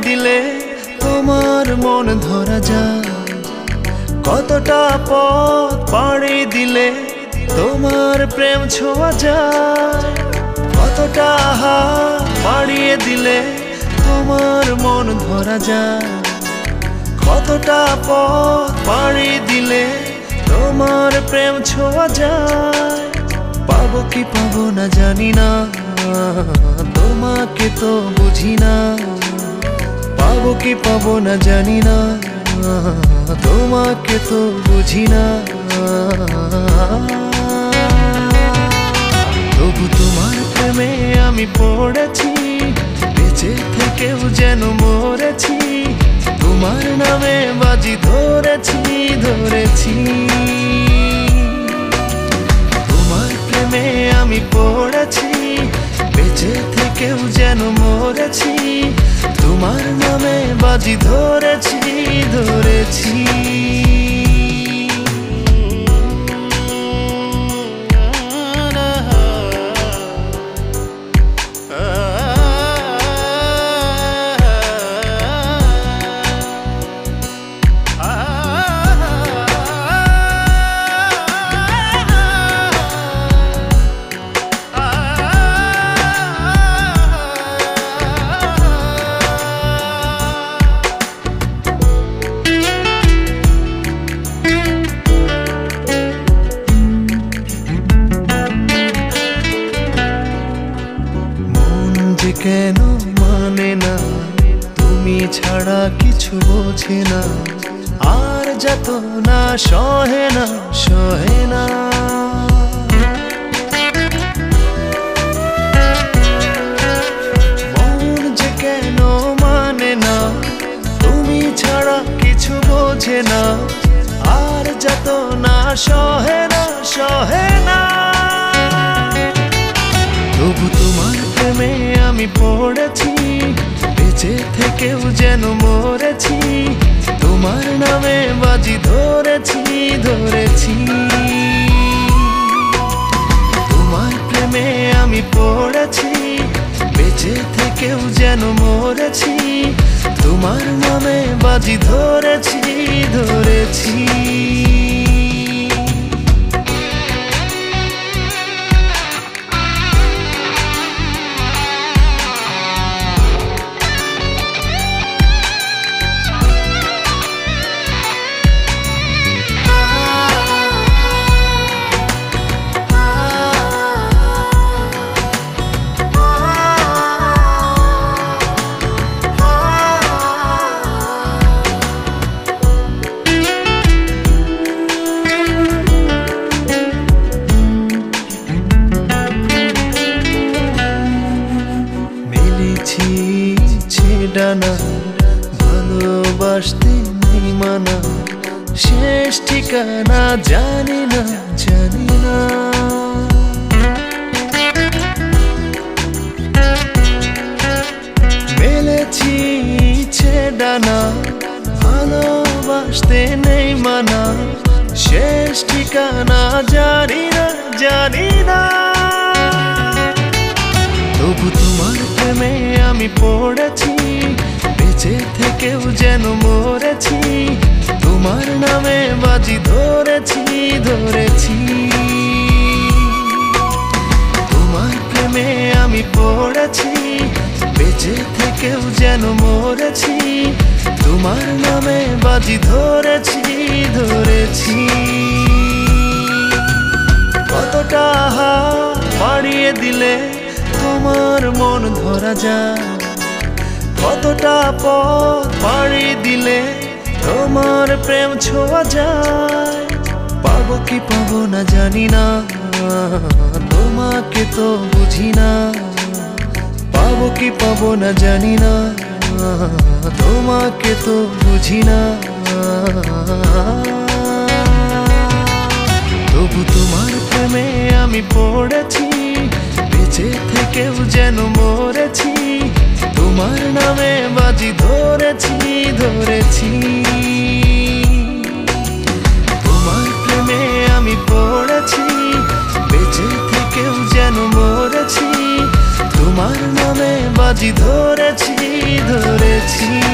দিলে তোমার মন ধরা যায়, কতটা পথ পাড়ি দিলে তোমার প্রেম ছোঁয়া যায়, কতটা হাত বাড়িয়ে দিলে তোমার মন ধরা যায়, কতটা পথ পাড়ি দিলে তোমার প্রেম ছোঁয়া যায়। পাবো কি পাবো না জানি না, তোমাকে তো বুঝি না। পাবো কি পাবো না জানি না, তোমাকে তো বুঝি না। তবু তোমার প্রেমে আমি পড়েছি, বেঁচে থেকেও যেন মরেছি। তোমার নামে বাজি ধরেছি ধরেছি। তোমার প্রেমে আমি পড়েছি, বেঁচে থেকেও যেন মরেছি। তোমার নামে বাজি ধরেছি ধরেছি। কেন মানে না, তুমি ছাড়া কিছু বোঝে না, আর যত না সহে না সহে না। মন যে কেন মানে না, তুমি ছাড়া কিছু বোঝে না, আর যত না সহে না সহে না। তবু তোমার প্রেমে আমি পড়েছি, বেঁচে থেকেও যেন মরেছি। তোমার নামে বাজি ধরেছি ধরেছি। তোমার প্রেমে আমি পড়েছি, বেঁচে থেকেও যেন মরেছি। তোমার নামে বাজি ধরেছি ধরেছি। ডানা ভালোবাসতে নেই মানা, শেষ ঠিকানা জানি না জানি না। মেলেছি ডানা ভালোবাসতে নেই মানা, শেষ ঠিকানা জানি না জানি না। তবু তোমার প্রেমে আমি পড়েছি, বেঁচে থেকেও যেন মরেছি। তোমার নামে বাজি ধরেছি ধরেছি। তোমার প্রেমে আমি পড়েছি, বেঁচে থেকেও যেন মরেছি। তোমার নামে বাজি ধরেছি ধরেছি। কতটা হাত বাড়িয়ে দিলে তোমার মন ধরা যায়, কতটা পথ পাড়ি দিলে তোমার প্রেম ছোঁয়া যায়। পাবো কি পাবো না জানি না, তোমাকে তো বুঝি না। পাবো কি পাবো না জানি না, তোমাকে তো বুঝি না। তবু তোমার প্রেমে আমি পড়েছি, বেঁচে থেকেও যেন মরেছি। তোমার নামে বাজি ধরেছি ধরেছি। তোমার প্রেমে আমি পড়েছি, বেঁচে থেকেও যেন মরেছি। তোমার নামে বাজি ধরেছি ধরেছি। গেছি